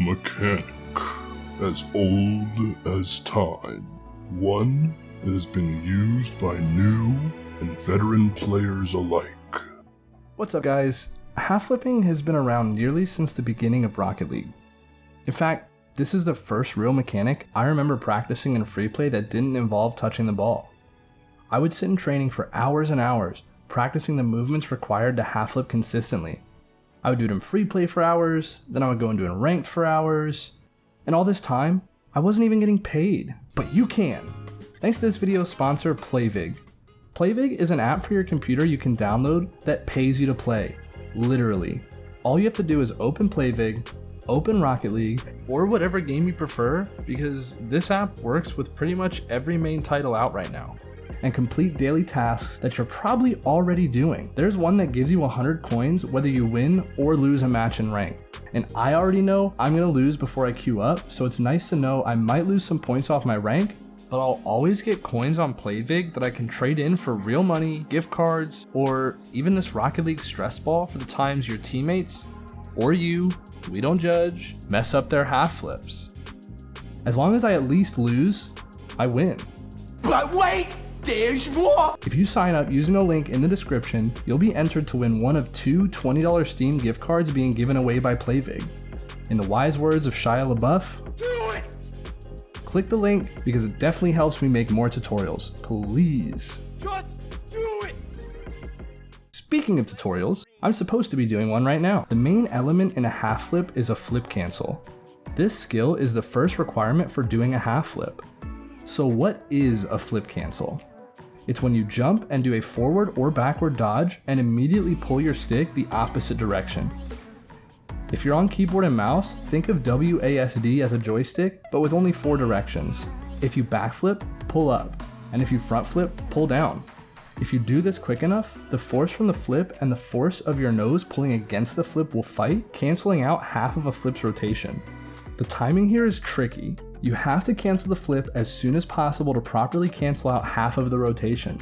mechanic as old as time. One that has been used by new and veteran players alike. What's up, guys? Half flipping has been around nearly since the beginning of Rocket League. In fact, this is the first real mechanic I remember practicing in free play that didn't involve touching the ball. I would sit in training for hours and hours, practicing the movements required to half flip consistently. I would do it in free play for hours, then I would go and do it in ranked for hours, and all this time, I wasn't even getting paid. But you can! Thanks to this video's sponsor, PlayVig. PlayVig is an app for your computer you can download that pays you to play. Literally. All you have to do is open PlayVig, open Rocket League, or whatever game you prefer, because this app works with pretty much every main title out right now, and complete daily tasks that you're probably already doing. There's one that gives you 100 coins whether you win or lose a match in rank. And I already know I'm gonna lose before I queue up, so it's nice to know I might lose some points off my rank, but I'll always get coins on PlayVig that I can trade in for real money, gift cards, or even this Rocket League stress ball for the times your teammates, or you, we don't judge, mess up their half flips. As long as I at least lose, I win. But wait, there's more! If you sign up using a link in the description, you'll be entered to win one of two $20 Steam gift cards being given away by PlayVig. In the wise words of Shia LaBeouf, Do it! click the link because it definitely helps me make more tutorials. Please. Just do it! Speaking of tutorials, I'm supposed to be doing one right now. The main element in a half flip is a flip cancel. This skill is the first requirement for doing a half flip. So what is a flip cancel? It's when you jump and do a forward or backward dodge and immediately pull your stick the opposite direction. If you're on keyboard and mouse, think of WASD as a joystick, but with only 4 directions. If you backflip, pull up, and if you front flip, pull down. If you do this quick enough, the force from the flip and the force of your nose pulling against the flip will fight, canceling out half of a flip's rotation. The timing here is tricky. You have to cancel the flip as soon as possible to properly cancel out half of the rotation.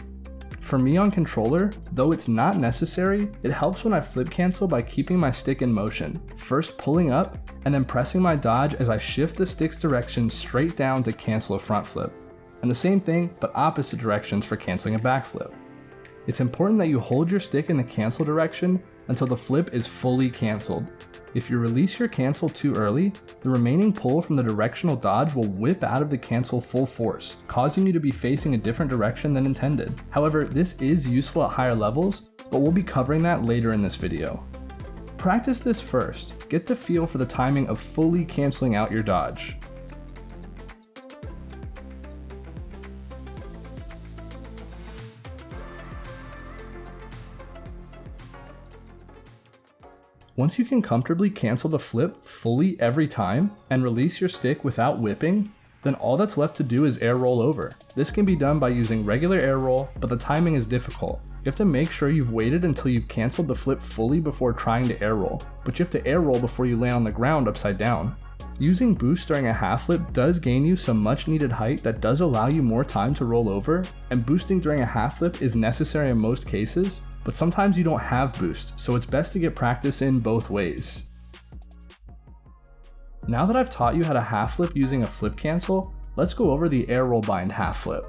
For me on controller, though it's not necessary, it helps when I flip cancel by keeping my stick in motion, first pulling up and then pressing my dodge as I shift the stick's direction straight down to cancel a front flip. And the same thing, but opposite directions for canceling a back flip. It's important that you hold your stick in the cancel direction until the flip is fully canceled. If you release your cancel too early, the remaining pull from the directional dodge will whip out of the cancel full force, causing you to be facing a different direction than intended. However, this is useful at higher levels, but we'll be covering that later in this video. Practice this first, get the feel for the timing of fully canceling out your dodge. Once you can comfortably cancel the flip fully every time and release your stick without whipping, then all that's left to do is air roll over. This can be done by using regular air roll, but the timing is difficult. You have to make sure you've waited until you've canceled the flip fully before trying to air roll, but you have to air roll before you land on the ground upside down. Using boost during a half flip does gain you some much needed height that does allow you more time to roll over, and boosting during a half flip is necessary in most cases, but sometimes you don't have boost, so it's best to get practice in both ways. Now that I've taught you how to half flip using a flip cancel, let's go over the air roll bind half flip.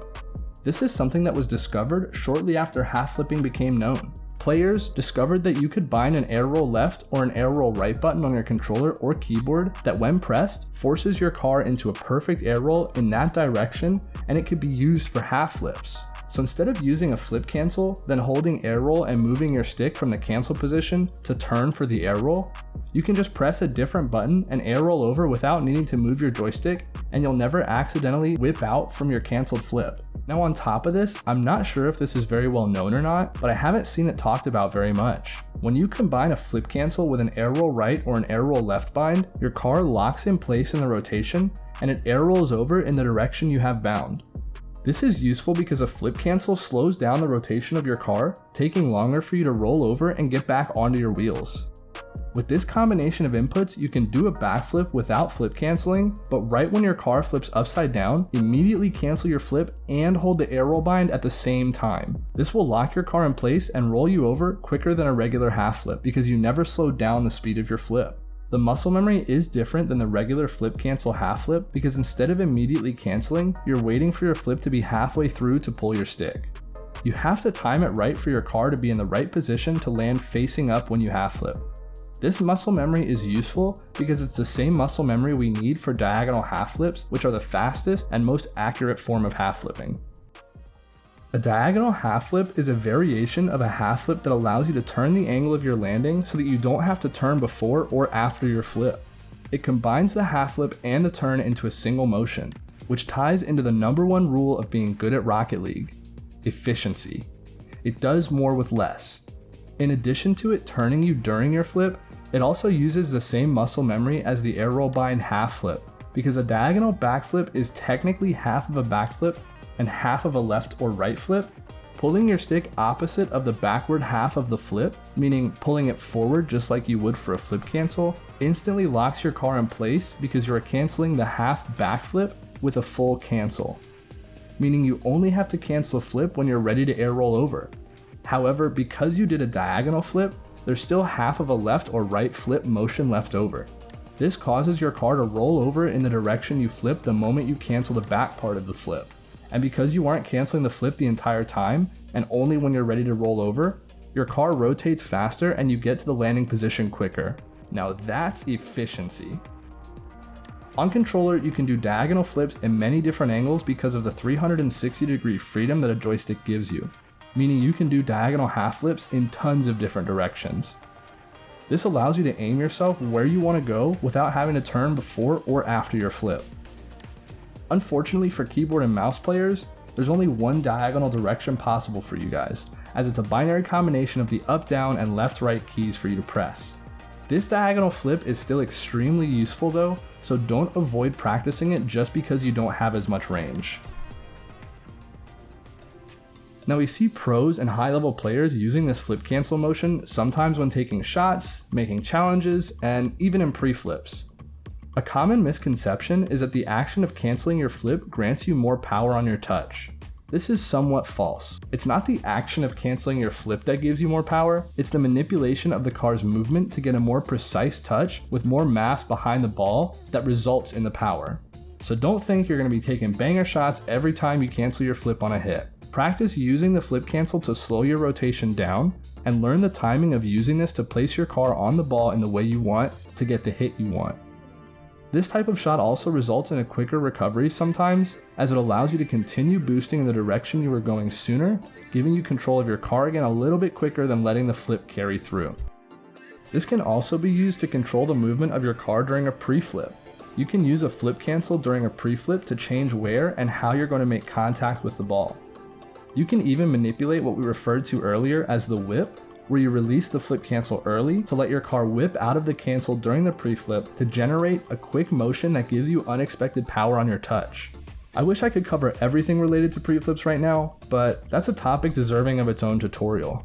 This is something that was discovered shortly after half flipping became known. Players discovered that you could bind an air roll left or an air roll right button on your controller or keyboard that when pressed forces your car into a perfect air roll in that direction, and it could be used for half flips. So instead of using a flip cancel, then holding air roll and moving your stick from the cancel position to turn for the air roll, you can just press a different button and air roll over without needing to move your joystick, and you'll never accidentally whip out from your canceled flip. Now on top of this, I'm not sure if this is very well known or not, but I haven't seen it talked about very much. When you combine a flip cancel with an air roll right or an air roll left bind, your car locks in place in the rotation, and it air rolls over in the direction you have bound. This is useful because a flip cancel slows down the rotation of your car, taking longer for you to roll over and get back onto your wheels. With this combination of inputs, you can do a backflip without flip canceling, but right when your car flips upside down, immediately cancel your flip and hold the air roll bind at the same time. This will lock your car in place and roll you over quicker than a regular half flip because you never slowed down the speed of your flip. The muscle memory is different than the regular flip cancel half flip because instead of immediately canceling, you're waiting for your flip to be halfway through to pull your stick. You have to time it right for your car to be in the right position to land facing up when you half flip. This muscle memory is useful because it's the same muscle memory we need for diagonal half flips, which are the fastest and most accurate form of half flipping. A diagonal half flip is a variation of a half flip that allows you to turn the angle of your landing so that you don't have to turn before or after your flip. It combines the half flip and the turn into a single motion, which ties into the #1 rule of being good at Rocket League: efficiency. It does more with less. In addition to it turning you during your flip, it also uses the same muscle memory as the air roll bind half flip, because a diagonal backflip is technically half of a backflip and half of a left or right flip. Pulling your stick opposite of the backward half of the flip, meaning pulling it forward just like you would for a flip cancel, instantly locks your car in place because you are canceling the half backflip with a full cancel, meaning you only have to cancel a flip when you're ready to air roll over. However, because you did a diagonal flip, there's still half of a left or right flip motion left over. This causes your car to roll over in the direction you flip the moment you cancel the back part of the flip. And because you aren't canceling the flip the entire time, and only when you're ready to roll over, your car rotates faster and you get to the landing position quicker. Now that's efficiency. On controller, you can do diagonal flips in many different angles because of the 360-degree freedom that a joystick gives you, meaning you can do diagonal half flips in tons of different directions. This allows you to aim yourself where you want to go without having to turn before or after your flip. Unfortunately for keyboard and mouse players, there's only one diagonal direction possible for you guys, as it's a binary combination of the up, down, and left, right keys for you to press. This diagonal flip is still extremely useful though, so don't avoid practicing it just because you don't have as much range. Now we see pros and high-level players using this flip cancel motion sometimes when taking shots, making challenges, and even in pre-flips. A common misconception is that the action of canceling your flip grants you more power on your touch. This is somewhat false. It's not the action of canceling your flip that gives you more power, it's the manipulation of the car's movement to get a more precise touch with more mass behind the ball that results in the power. So don't think you're going to be taking banger shots every time you cancel your flip on a hit. Practice using the flip cancel to slow your rotation down, and learn the timing of using this to place your car on the ball in the way you want to get the hit you want. This type of shot also results in a quicker recovery sometimes, as it allows you to continue boosting in the direction you were going sooner, giving you control of your car again a little bit quicker than letting the flip carry through. This can also be used to control the movement of your car during a pre-flip. You can use a flip cancel during a pre-flip to change where and how you're going to make contact with the ball. You can even manipulate what we referred to earlier as the whip, where you release the flip cancel early to let your car whip out of the cancel during the pre-flip to generate a quick motion that gives you unexpected power on your touch. I wish I could cover everything related to pre-flips right now, but that's a topic deserving of its own tutorial.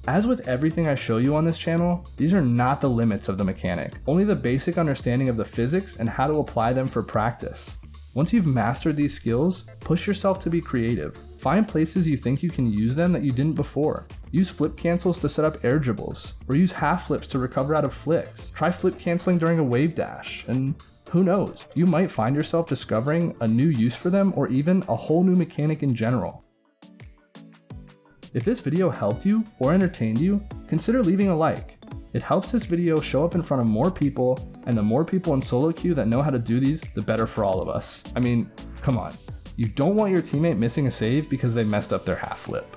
As with everything I show you on this channel, these are not the limits of the mechanic, only the basic understanding of the physics and how to apply them for practice. Once you've mastered these skills, push yourself to be creative. Find places you think you can use them that you didn't before. Use flip cancels to set up air dribbles, or use half flips to recover out of flicks. Try flip canceling during a wave dash, and who knows, you might find yourself discovering a new use for them or even a whole new mechanic in general. If this video helped you or entertained you, consider leaving a like. It helps this video show up in front of more people, and the more people in solo queue that know how to do these, the better for all of us. I mean, come on. You don't want your teammate missing a save because they messed up their half flip.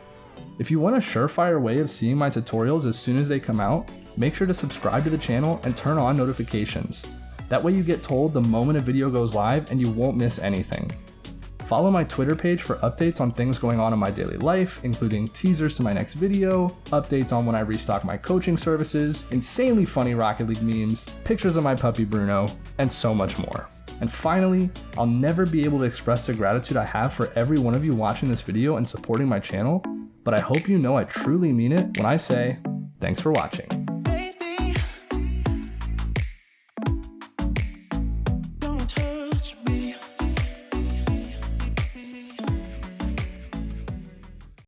If you want a surefire way of seeing my tutorials as soon as they come out, make sure to subscribe to the channel and turn on notifications. That way you get told the moment a video goes live and you won't miss anything. Follow my Twitter page for updates on things going on in my daily life, including teasers to my next video, updates on when I restock my coaching services, insanely funny Rocket League memes, pictures of my puppy Bruno, and so much more. And finally, I'll never be able to express the gratitude I have for every one of you watching this video and supporting my channel, but I hope you know I truly mean it when I say, thanks for watching.